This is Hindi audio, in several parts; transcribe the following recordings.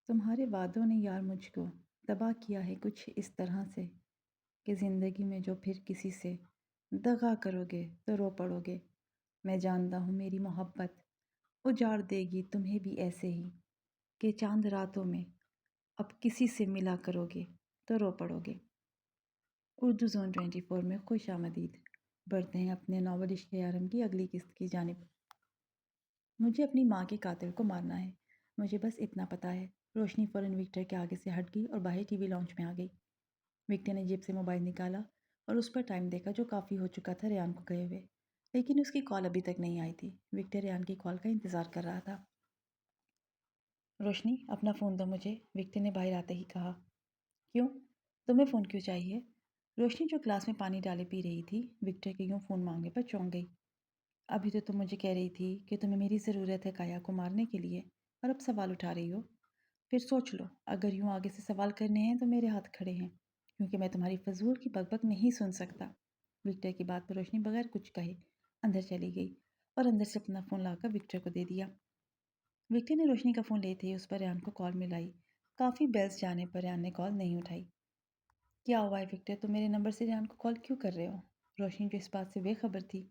तुम्हारे वादों ने यार मुझको तबाह किया है कुछ इस तरह से कि ज़िंदगी में जो फिर किसी से दगा करोगे तो रो पड़ोगे। मैं जानता हूँ मेरी मोहब्बत उजाड़ देगी तुम्हें भी ऐसे ही कि चांद रातों में अब किसी से मिला करोगे तो रो पड़ोगे। उर्दू ज़ोन 24 में खुश आमदीद। बढ़ते हैं अपने नावल इश्क यारम की अगली किस्त की जानिब। मुझे अपनी माँ के कातिल को मारना है। मुझे बस इतना पता है। रोशनी फ़ौरन विक्टर के आगे से हट गई और बाहर टीवी लॉन्च में आ गई। विक्टर ने जेब से मोबाइल निकाला और उस पर टाइम देखा जो काफ़ी हो चुका था रेयान को गए हुए। लेकिन उसकी कॉल अभी तक नहीं आई थी। विक्टर रेयान की कॉल का इंतज़ार कर रहा था। रोशनी अपना फ़ोन दो मुझे, विक्टर ने बाहर आते ही कहा। क्यों? तुम्हें फ़ोन क्यों चाहिए? रोशनी जो ग्लास में पानी डाले पी रही थी, विक्टर के यूँ फ़ोन मांगने पर चौंक गई। अभी तो तुम मुझे कह रही थी कि तुम्हें मेरी ज़रूरत है काया को मारने के लिए, और अब सवाल उठा रही हो। फिर सोच लो, अगर यूँ आगे से सवाल करने हैं तो मेरे हाथ खड़े हैं, क्योंकि मैं तुम्हारी फजूल की बकबक नहीं सुन सकता। विक्टर की बात पर रोशनी बगैर कुछ कहे अंदर चली गई और अंदर से अपना फ़ोन लाकर विक्टर को दे दिया। विक्टर ने रोशनी का फ़ोन लेते ही उस पर रेहान को कॉल मिलाई। काफ़ी बेल्स जाने पर रेहान ने कॉल नहीं उठाई। क्या हुआ है विक्टर, तुम मेरे नंबर से रेहान को कॉल क्यों कर रहे हो? रोशनी जो इस बात से बेखबर थी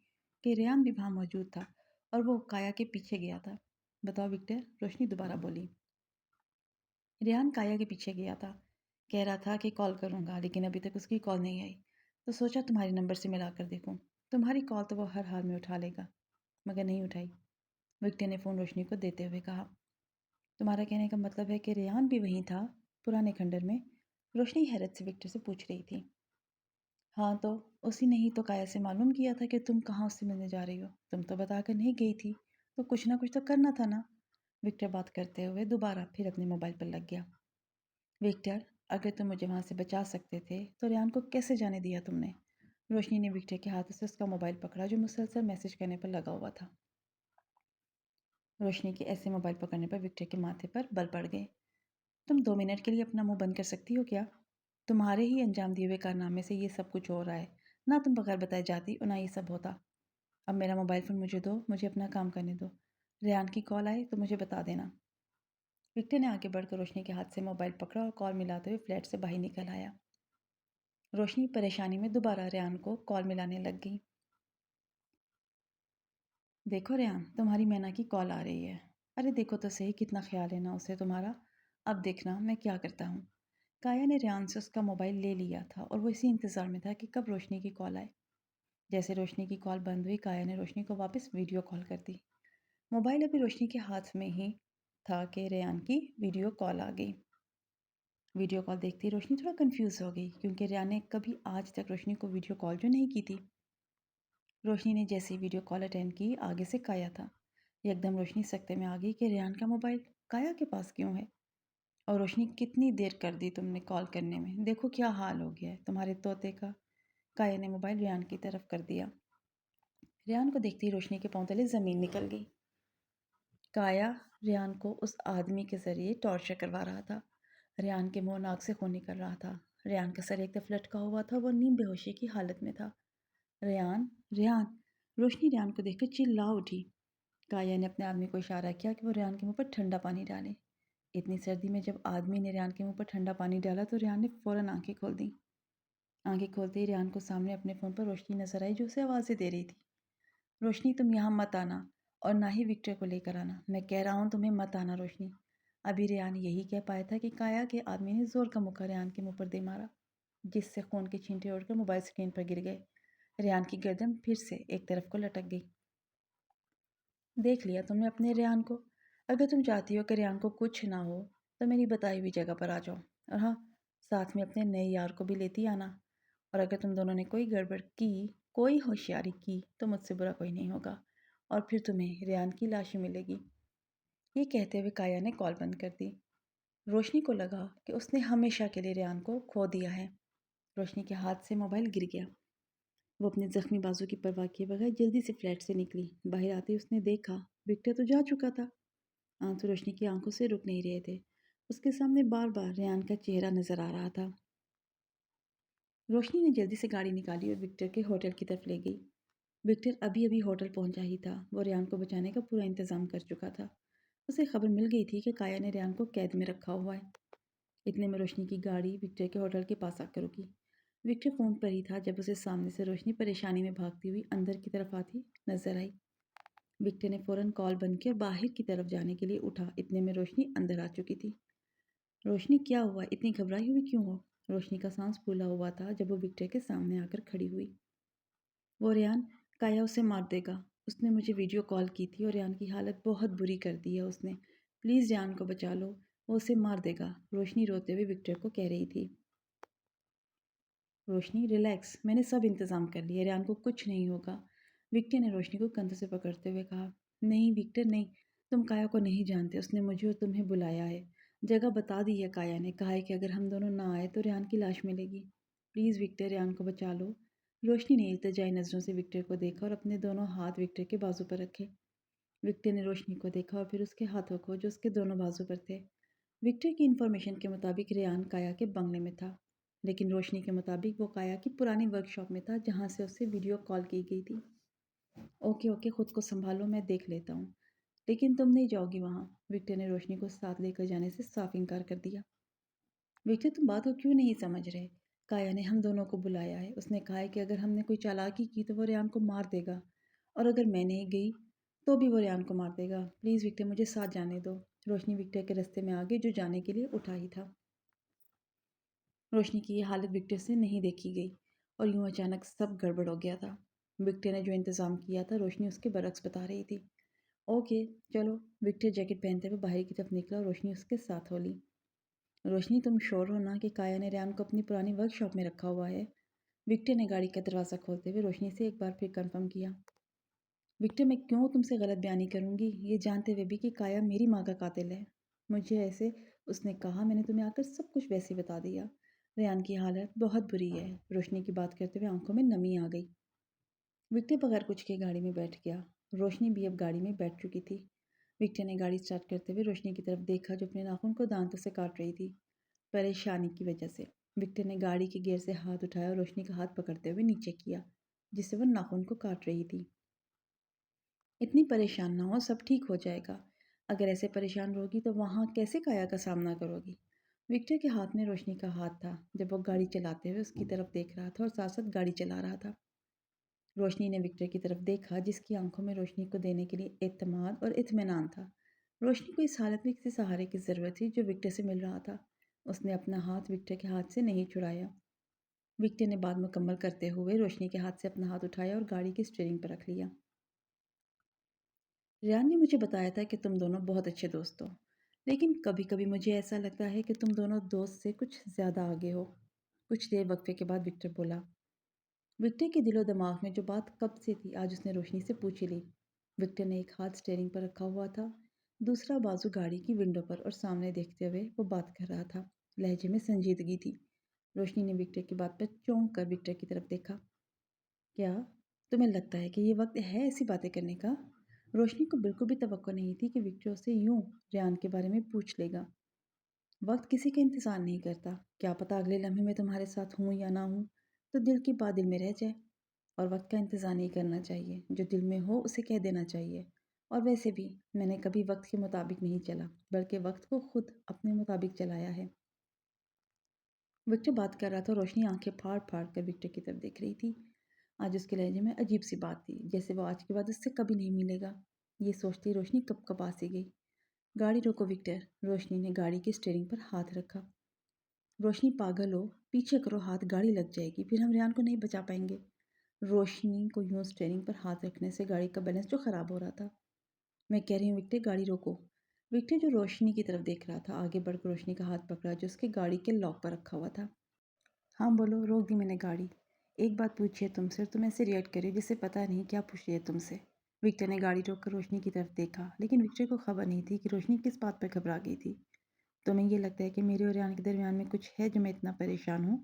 कि रेहान भी वहाँ मौजूद था और वो काया के पीछे गया था। बताओ विक्टर, रोशनी दोबारा बोली। रेहान काया के पीछे गया था। कह रहा था कि कॉल करूँगा, लेकिन अभी तक उसकी कॉल नहीं आई। तो सोचा तुम्हारे नंबर से मिला कर देखूँ। तुम्हारी कॉल तो वो हर हाल में उठा लेगा, मगर नहीं उठाई। विक्टर ने फ़ोन रोशनी को देते हुए कहा। तुम्हारा कहने का मतलब है कि रेहान भी वहीं था, पुराने खंडर में? रोशनी हैरत से विक्टर से पूछ रही थी। हाँ तो उसी ने ही तो काया से मालूम किया था कि तुम कहाँ उससे मिलने जा रही हो। तुम तो बताकर नहीं गई थी, तो कुछ ना कुछ तो करना था ना। विक्टर बात करते हुए दोबारा फिर अपने मोबाइल पर लग गया। विक्टर, अगर तुम मुझे वहाँ से बचा सकते थे तो रेहान को कैसे जाने दिया तुमने? रोशनी ने विक्टर के हाथों से उसका मोबाइल पकड़ा जो मुसलसल मैसेज करने पर लगा हुआ था। रोशनी के ऐसे मोबाइल पकड़ने पर विक्टर के माथे पर बल पड़ गए। तुम 2 मिनट के लिए अपना मुंह बंद कर सकती हो क्या? तुम्हारे ही अंजाम दिए हुए कारनामे से ये सब कुछ हो रहा है। ना तुम बगैर बताए जाती और ना ये सब होता। अब मेरा मोबाइल फ़ोन मुझे दो, मुझे अपना काम करने दो। रेहान की कॉल आए तो मुझे बता देना। विक्टर ने आगे बढ़कर रोशनी के हाथ से मोबाइल पकड़ा और कॉल मिलाते हुए फ्लैट से बाहर निकल आया। रोशनी परेशानी में दोबारा रेहान को कॉल मिलाने लग गई। देखो रेहान, तुम्हारी मैना की कॉल आ रही है। अरे देखो तो सही, कितना ख्याल है ना उसे तुम्हारा। अब देखना मैं क्या करता हूँ। काया ने रेहान से उसका मोबाइल ले लिया था और वो इसी इंतज़ार में था कि कब रोशनी की कॉल आए। जैसे रोशनी की कॉल बंद हुई, काया ने रोशनी को वापस वीडियो कॉल कर दी। मोबाइल अभी रोशनी के हाथ में ही था कि रेहान की वीडियो कॉल आ गई। वीडियो कॉल देखते ही रोशनी थोड़ा कंफ्यूज हो गई, क्योंकि रेहान ने कभी आज तक रोशनी को वीडियो कॉल जो नहीं की थी। रोशनी ने जैसे ही वीडियो कॉल अटेंड की, आगे से काया था। एकदम रोशनी सकते में आ गई कि रेहान का मोबाइल काया के पास क्यों है। और रोशनी, कितनी देर कर दी तुमने कॉल करने में, देखो क्या हाल हो गया है तुम्हारे तोते का। काया ने मोबाइल रेहान की तरफ कर दिया। रेहान को देखते ही रोशनी के पांव तले ज़मीन निकल गई। काया रेहान को उस आदमी के ज़रिए टॉर्चर करवा रहा था। रेहान के मुंह नाक से खून निकल रहा था। रेहान का सर एक तरफ लटका हुआ था, वो नीम बेहोशी की हालत में था। रेहान, रेहान! रोशनी रेहान को देखकर चिल्ला उठी। काया ने अपने आदमी को इशारा किया कि वो रेहान के मुंह पर ठंडा पानी डाले। इतनी सर्दी में जब आदमी ने रेहान के मुंह पर ठंडा पानी डाला तो रेहान ने फ़ौरन आंखें खोल दी। आंखें खोलते ही रेहान को सामने अपने फ़ोन पर रोशनी नजर आई, जो उसे आवाज़ें दे रही थी। रोशनी, तुम यहाँ मत आना, और ना ही विक्टर को लेकर आना। मैं कह रहा हूँ तुम्हें मत आना रोशनी। अभी रेहान यही कह पाया था कि काया के आदमी ने जोर का मुक्का रेहान के मुंह पर दे मारा, जिससे खून के छींटे उड़कर मोबाइल स्क्रीन पर गिर गए। रेहान की गर्दन फिर से एक तरफ को लटक गई। देख लिया तुमने अपने रेहान को। अगर तुम चाहती हो कि रेहान को कुछ ना हो तो मेरी बताई हुई जगह पर आ जाओ, और हाँ, साथ में अपने नए यार को भी लेती आना। और अगर तुम दोनों ने कोई गड़बड़ की, कोई होशियारी की, तो मुझसे बुरा कोई नहीं होगा, और फिर तुम्हें रेहान की लाश ही मिलेगी। ये कहते हुए काया ने कॉल बंद कर दी। रोशनी को लगा कि उसने हमेशा के लिए रेहान को खो दिया है। रोशनी के हाथ से मोबाइल गिर गया। वो अपने जख्मी बाजू की परवाह किए बगैर जल्दी से फ्लैट से निकली। बाहर आते ही उसने देखा विक्टर तो जा चुका था। आंसू रोशनी की आंखों से रुक नहीं रहे थे। उसके सामने बार बार रेहान का चेहरा नजर आ रहा था। रोशनी ने जल्दी से गाड़ी निकाली और विक्टर के होटल की तरफ ले गई। विक्टर अभी अभी होटल पहुंचा ही था। वो रेहान को बचाने का पूरा इंतजाम कर चुका था। उसे खबर मिल गई थी कि काया ने रेहान को कैद में रखा हुआ है। इतने में रोशनी की गाड़ी विक्टर के होटल के पास आकर रुकी। विक्टर फ़ोन पर ही था जब उसे सामने से रोशनी परेशानी में भागती हुई अंदर की तरफ आती नजर आई। विक्टर ने फ़ौरन कॉल बंद की और बाहर की तरफ जाने के लिए उठा। इतने में रोशनी अंदर आ चुकी थी। रोशनी, क्या हुआ? इतनी घबराई हुई क्यों हो? रोशनी का सांस फूला हुआ था जब वो विक्टर के सामने आकर खड़ी हुई। वो रेहान, काया उसे मार देगा। उसने मुझे वीडियो कॉल की थी और रेहान की हालत बहुत बुरी कर दी है उसने। प्लीज़ रेहान को बचा लो, वो उसे मार देगा, रोशनी रोते हुए विक्टर को कह रही थी। रोशनी, रिलैक्स, मैंने सब इंतज़ाम कर लिया, रेहान को कुछ नहीं होगा। विक्टर ने रोशनी को कंधे से पकड़ते हुए कहा। नहीं विक्टर नहीं, तुम काया को नहीं जानते, उसने मुझे और तुम्हें बुलाया है। जगह बता दी है काया ने, कहा है कि अगर हम दोनों ना आए तो रेहान की लाश मिलेगी। प्लीज़ विक्टर, रेहान को बचा लो। रोशनी ने इल्तिजाई नज़रों से विक्टर को देखा और अपने दोनों हाथ विक्टर के बाजू पर रखे। विक्टर ने रोशनी को देखा और फिर उसके हाथों को जो उसके दोनों बाजू पर थे। विक्टर की इन्फॉर्मेशन के मुताबिक रेहान काया के बंगले में था, लेकिन रोशनी के मुताबिक वो काया की पुरानी वर्कशॉप में था जहाँ से उससे वीडियो कॉल की गई थी। ओके ओके, खुद को संभालो, मैं देख लेता हूँ। लेकिन तुम नहीं जाओगी वहाँ। विक्टर ने रोशनी को साथ लेकर जाने से साफ इनकार कर दिया। विक्टर, तुम बात को क्यों नहीं समझ रहे? काया ने हम दोनों को बुलाया है। उसने कहा है कि अगर हमने कोई चालाकी की तो वो रेहान को मार देगा, और अगर मैं नहीं गई तो भी वो रेहान को मार देगा। प्लीज़ विक्टर, मुझे साथ जाने दो। रोशनी विक्टर के रास्ते में आ गई जो जाने के लिए उठा ही था। रोशनी की ये हालत विक्टर से नहीं देखी गई और यूं अचानक सब गड़बड़ हो गया था। विक्टर ने जो इंतज़ाम किया था रोशनी उसके बरक्स बता रही थी। ओके चलो। विक्टर जैकेट पहनते हुए बाहर की तरफ निकला और रोशनी उसके साथ हो ली। रोशनी, तुम श्योर हो ना कि काया ने रेहान को अपनी पुरानी वर्कशॉप में रखा हुआ है? विक्टर ने गाड़ी का दरवाज़ा खोलते हुए रोशनी से एक बार फिर कंफर्म किया। विक्टर, मैं क्यों तुमसे गलत बयानी करूंगी, ये जानते हुए भी कि काया मेरी माँ का कातिल है। मुझे ऐसे उसने कहा, मैंने तुम्हें आकर सब कुछ वैसे बता दिया। रेहान की हालत बहुत बुरी है। रोशनी की बात करते हुए आंखों में नमी आ गई। विक्टर बगैर कुछ के गाड़ी में बैठ गया। रोशनी भी अब गाड़ी में बैठ चुकी थी। विक्टर ने गाड़ी स्टार्ट करते हुए रोशनी की तरफ देखा जो अपने नाखून को दांतों से काट रही थी, परेशानी की वजह से। विक्टर ने गाड़ी के गियर से हाथ उठाया और रोशनी का हाथ पकड़ते हुए नीचे किया, जिससे वह नाखून को काट रही थी। इतनी परेशान ना हो, सब ठीक हो जाएगा। अगर ऐसे परेशान रहोगी तो वहाँ कैसे काया का सामना करोगी? विक्टर के हाथ में रोशनी का हाथ था जब वो गाड़ी चलाते हुए उसकी तरफ देख रहा था और साथ साथ गाड़ी चला रहा था। रोशनी ने विक्टर की तरफ देखा जिसकी आंखों में रोशनी को देने के लिए एतमाद और इत्मीनान था। रोशनी को इस हालत में किसी सहारे की ज़रूरत थी जो विक्टर से मिल रहा था। उसने अपना हाथ विक्टर के हाथ से नहीं छुड़ाया। विक्टर ने बात मुकम्मल करते हुए रोशनी के हाथ से अपना हाथ उठाया और गाड़ी की स्टीयरिंग पर रख लिया। रेहान ने मुझे बताया था कि तुम दोनों बहुत अच्छे दोस्त हो, लेकिन कभी कभी मुझे ऐसा लगता है कि तुम दोनों दोस्त से कुछ ज़्यादा आगे हो। कुछ देर वक्फे के बाद विक्टर बोला। विक्टर के दिलो दिमाग में जो बात कब से थी आज उसने रोशनी से पूछ ली। विक्टर ने एक हाथ स्टीयरिंग पर रखा हुआ था, दूसरा बाजू गाड़ी की विंडो पर, और सामने देखते हुए वो बात कर रहा था। लहजे में संजीदगी थी। रोशनी ने विक्टर की बात पर चौंक कर विक्टर की तरफ देखा। क्या तुम्हें लगता है कि ये वक्त है ऐसी बातें करने का? रोशनी को बिल्कुल भी तवक्को नहीं थी कि विक्टर उससे यूं रेहान के बारे में पूछ लेगा। वक्त किसी का इंतज़ार नहीं करता। क्या पता अगले लम्हे में तुम्हारे साथ हूँ या ना हूँ, तो दिल की बात दिल में रह जाए। और वक्त का इंतज़ार नहीं करना चाहिए, जो दिल में हो उसे कह देना चाहिए। और वैसे भी मैंने कभी वक्त के मुताबिक नहीं चला, बल्कि वक्त को खुद अपने मुताबिक चलाया है। विक्टर बात कर रहा था, रोशनी आंखें फाड़ फाड़ कर विक्टर की तरफ देख रही थी। आज उसके लहजे में अजीब सी बात थी, जैसे वो आज के बाद उससे कभी नहीं मिलेगा। ये सोचती रोशनी कब कपा सी गई। गाड़ी रोको विक्टर। रोशनी ने गाड़ी की स्टीयरिंग पर हाथ रखा। रोशनी, पागल हो, पीछे करो हाथ, गाड़ी लग जाएगी, फिर हम रेहान को नहीं बचा पाएंगे। रोशनी को यूं स्टीयरिंग पर हाथ रखने से गाड़ी का बैलेंस जो ख़राब हो रहा था। मैं कह रही हूँ विक्टर, गाड़ी रोको। विक्टर जो रोशनी की तरफ देख रहा था आगे बढ़कर रोशनी का हाथ पकड़ा जो उसकी गाड़ी के लॉक पर रखा हुआ था। हाँ बोलो। रोक दी मैंने गाड़ी। एक बात पूछी है तुमसे और तुम ऐसे रिएक्ट करी जिससे पता नहीं क्या पूछ रही है तुमसे। विक्टर ने गाड़ी रोककर रोशनी की तरफ देखा, लेकिन विक्टर को खबर नहीं थी कि रोशनी किस बात पर घबरा गई थी। तुम्हें ये लगता है कि मेरे और रेहान के दरमियान में कुछ है जो मैं इतना परेशान हूँ,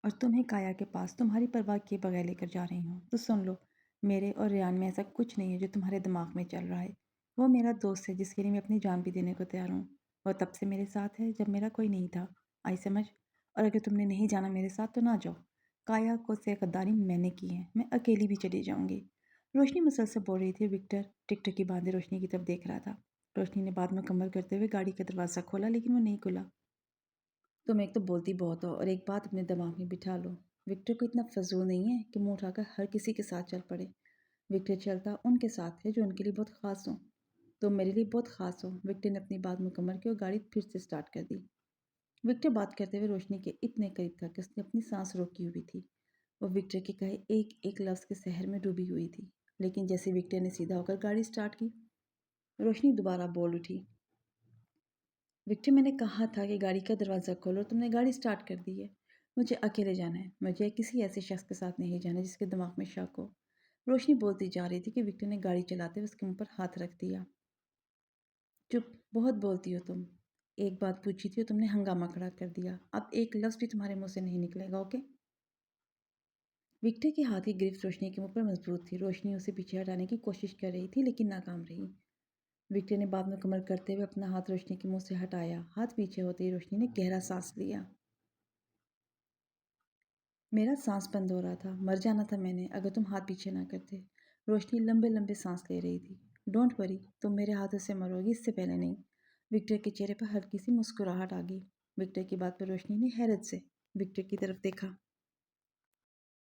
और तुम्हें काया के पास तुम्हारी परवाह किए बगैर लेकर जा रही हूँ? तो सुन लो, मेरे और रेहान में ऐसा कुछ नहीं है जो तुम्हारे दिमाग में चल रहा है। वो मेरा दोस्त है जिसके लिए मैं अपनी जान भी देने को तैयार हूँ। वह तब से मेरे साथ है जब मेरा कोई नहीं था। आई समझ? और अगर तुमने नहीं जाना मेरे साथ तो ना जाओ। काया को से गद्दारी मैंने की है, मैं अकेली भी चली जाऊंगी। रोशनी मुसलसल बोल रही थी। विक्टर टिकटकी बांधे रोशनी की तरफ देख रहा था। रोशनी ने बात मुकम्मल करते हुए गाड़ी का दरवाज़ा खोला, लेकिन वो नहीं खुला। तुम एक तो बोलती बहुत हो और एक बात अपने दिमाग में बिठा लो, विक्टर को इतना फजूल नहीं है कि मुंह उठाकर हर किसी के साथ चल पड़े। विक्टर चलता उनके साथ है जो उनके लिए बहुत ख़ास हो। तुम मेरे लिए बहुत ख़ास हो। विक्टर ने अपनी बात मुकम्मल की और गाड़ी फिर से स्टार्ट कर दी। विक्टर बात करते हुए रोशनी के इतने करीब था कि उसने अपनी सांस रोकी हुई थी। वो विक्टर के कहे एक एक लफ्ज़ के सहर में डूबी हुई थी। लेकिन जैसे विक्टर ने सीधा होकर गाड़ी स्टार्ट की, रोशनी दोबारा बोल उठी। विक्टर, मैंने कहा था कि गाड़ी का दरवाज़ा खोलो, तुमने गाड़ी स्टार्ट कर दी है। मुझे अकेले जाना है। मुझे किसी ऐसे शख्स के साथ नहीं जाना जिसके दिमाग में शक हो। रोशनी बोलती जा रही थी कि विक्टर ने गाड़ी चलाते हुए उसके मुंह पर हाथ रख दिया। चुप, बहुत बोलती हो तुम। एक बात पूछी थी और तुमने हंगामा खड़ा कर दिया। अब एक लफ्ज़ भी तुम्हारे मुंह से नहीं निकलेगा, ओके? विक्टर के हाथ की गिरफ्त रोशनी के मुंह पर मजबूत थी। रोशनी उसे पीछे हटाने की कोशिश कर रही थी, लेकिन नाकाम रही। विक्टर ने बात मुकम्मल करते हुए अपना हाथ रोशनी के मुंह से हटाया। हाथ पीछे होते ही रोशनी ने गहरा सांस लिया। मेरा सांस बंद हो रहा था। मर जाना था मैंने अगर तुम हाथ पीछे ना करते। रोशनी लंबे लंबे सांस ले रही थी। डोंट वरी, तुम मेरे हाथों से मरोगी, इससे पहले नहीं। विक्टर के चेहरे पर हल्की सी मुस्कुराहट आ गई। विक्टर की बात पर रोशनी ने हैरत से विक्टर की तरफ देखा।